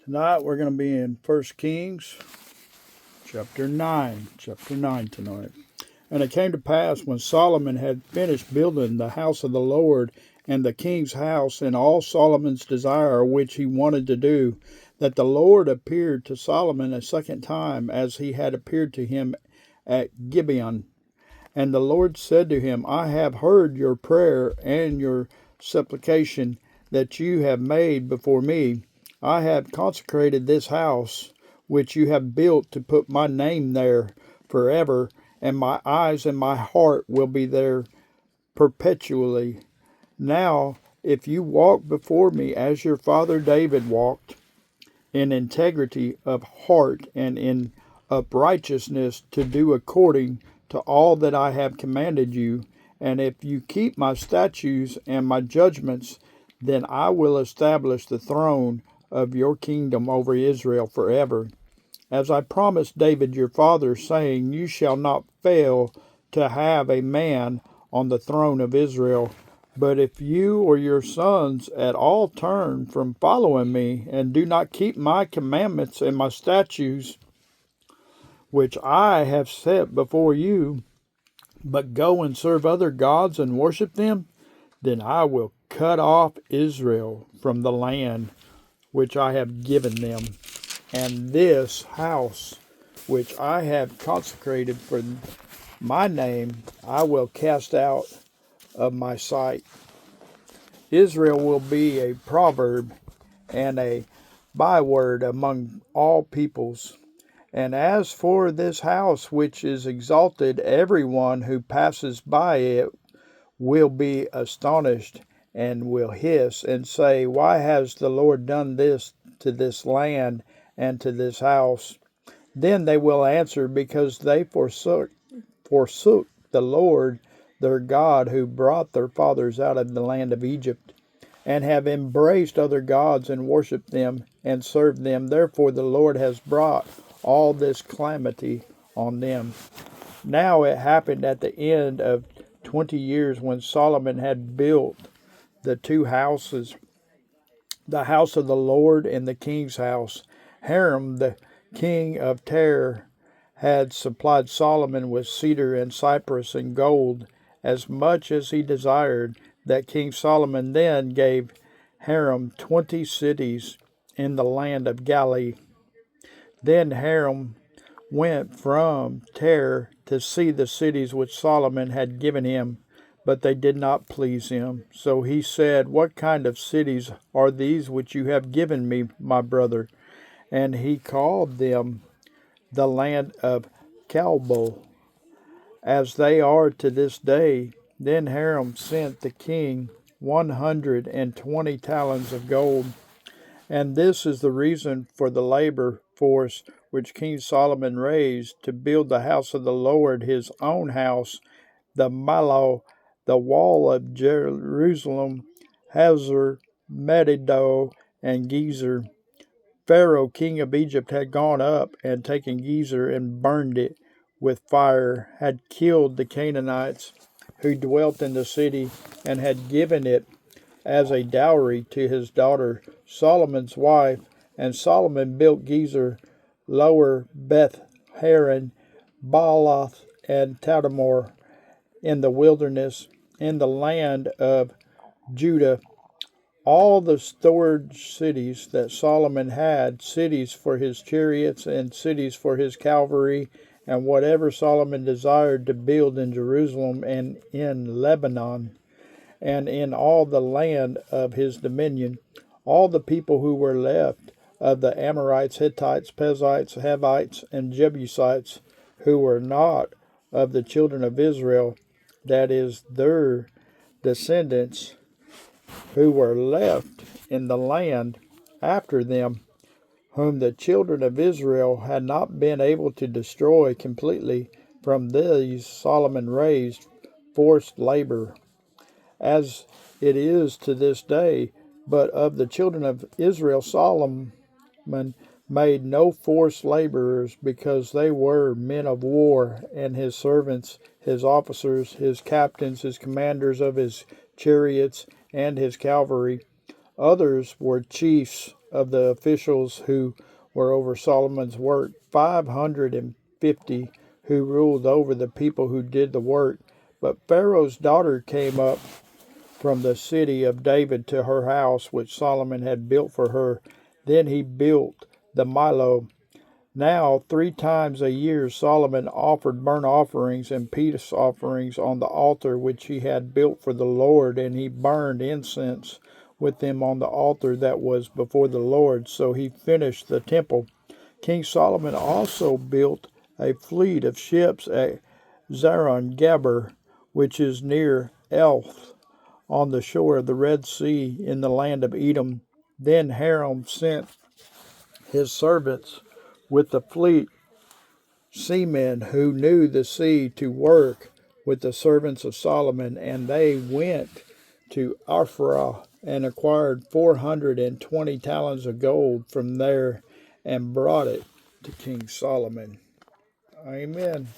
Tonight we're going to be in 1 Kings chapter 9. Chapter 9 tonight. And it came to pass when Solomon had finished building the house of the Lord and the king's house and all Solomon's desire which he wanted to do, that the Lord appeared to Solomon a second time as he had appeared to him at Gibeon. And the Lord said to him, I have heard your prayer and your supplication that you have made before me. I have consecrated this house which you have built to put my name there forever, and my eyes and my heart will be there perpetually. Now, if you walk before me as your father David walked, in integrity of heart and in uprightness, to do according to all that I have commanded you, and if you keep my statutes and my judgments, then I will establish the throne of your kingdom over Israel forever. As I promised David your father, saying, You shall not fail to have a man on the throne of Israel. But if you or your sons at all turn from following me, and do not keep my commandments and my statutes, which I have set before you, but go and serve other gods and worship them, then I will cut off Israel from the land which I have given them, and this house which I have consecrated for my name I will cast out of my sight. Israel will be a proverb and a byword among all peoples. And as for this house which is exalted, every one who passes by it will be astonished and will hiss and say, Why has the Lord done this to this land and to this house? Then they will answer, Because they forsook the Lord their God, who brought their fathers out of the land of Egypt, and have embraced other gods and worshipped them and served them. Therefore the Lord has brought all this calamity on them. Now it happened at the end of 20 years, when Solomon had built the two houses, the house of the Lord and the king's house, Hiram the king of Tyre had supplied Solomon with cedar and cypress and gold, as much as he desired. That King Solomon then gave Hiram 20 cities in the land of Galilee. Then Hiram went from Tyre to see the cities which Solomon had given him, but they did not please him. So he said, What kind of cities are these which you have given me, my brother? And he called them the land of Calbul, as they are to this day. Then Hiram sent the king 120 talents of gold. And this is the reason for the labor force which King Solomon raised to build the house of the Lord, his own house, the Millo, the wall of Jerusalem, Hazor, Megiddo, and Gezer. Pharaoh, king of Egypt, had gone up and taken Gezer and burned it with fire, had killed the Canaanites who dwelt in the city, and had given it as a dowry to his daughter, Solomon's wife. And Solomon built Gezer, Lower Beth Haran, Baalath, and Tadmor in the wilderness, in the land of Judah. All the storage cities that Solomon had, cities for his chariots and cities for his cavalry, and whatever Solomon desired to build in Jerusalem and in Lebanon, and in all the land of his dominion, all the people who were left of the Amorites, Hittites, Perizzites, Hivites, and Jebusites, who were not of the children of Israel, that is, their descendants, who were left in the land after them, whom the children of Israel had not been able to destroy completely. From these Solomon raised forced labor, as it is to this day. But of the children of Israel Solomon made no forced laborers, because they were men of war, and his servants, his officers, his captains, his commanders of his chariots, and his cavalry. Others were chiefs of the officials who were over Solomon's work, 550 who ruled over the people who did the work. But Pharaoh's daughter came up from the city of David to her house, which Solomon had built for her. Then he built the Millo. Now, 3 times a year, Solomon offered burnt offerings and peace offerings on the altar which he had built for the Lord, and he burned incense with them on the altar that was before the Lord. So he finished the temple. King Solomon also built a fleet of ships at Zaron Geber, which is near Elth, on the shore of the Red Sea in the land of Edom. Then Hiram sent his servants with the fleet, seamen who knew the sea, to work with the servants of Solomon, and they went to Arphah and acquired 420 talents of gold from there and brought it to King Solomon. Amen.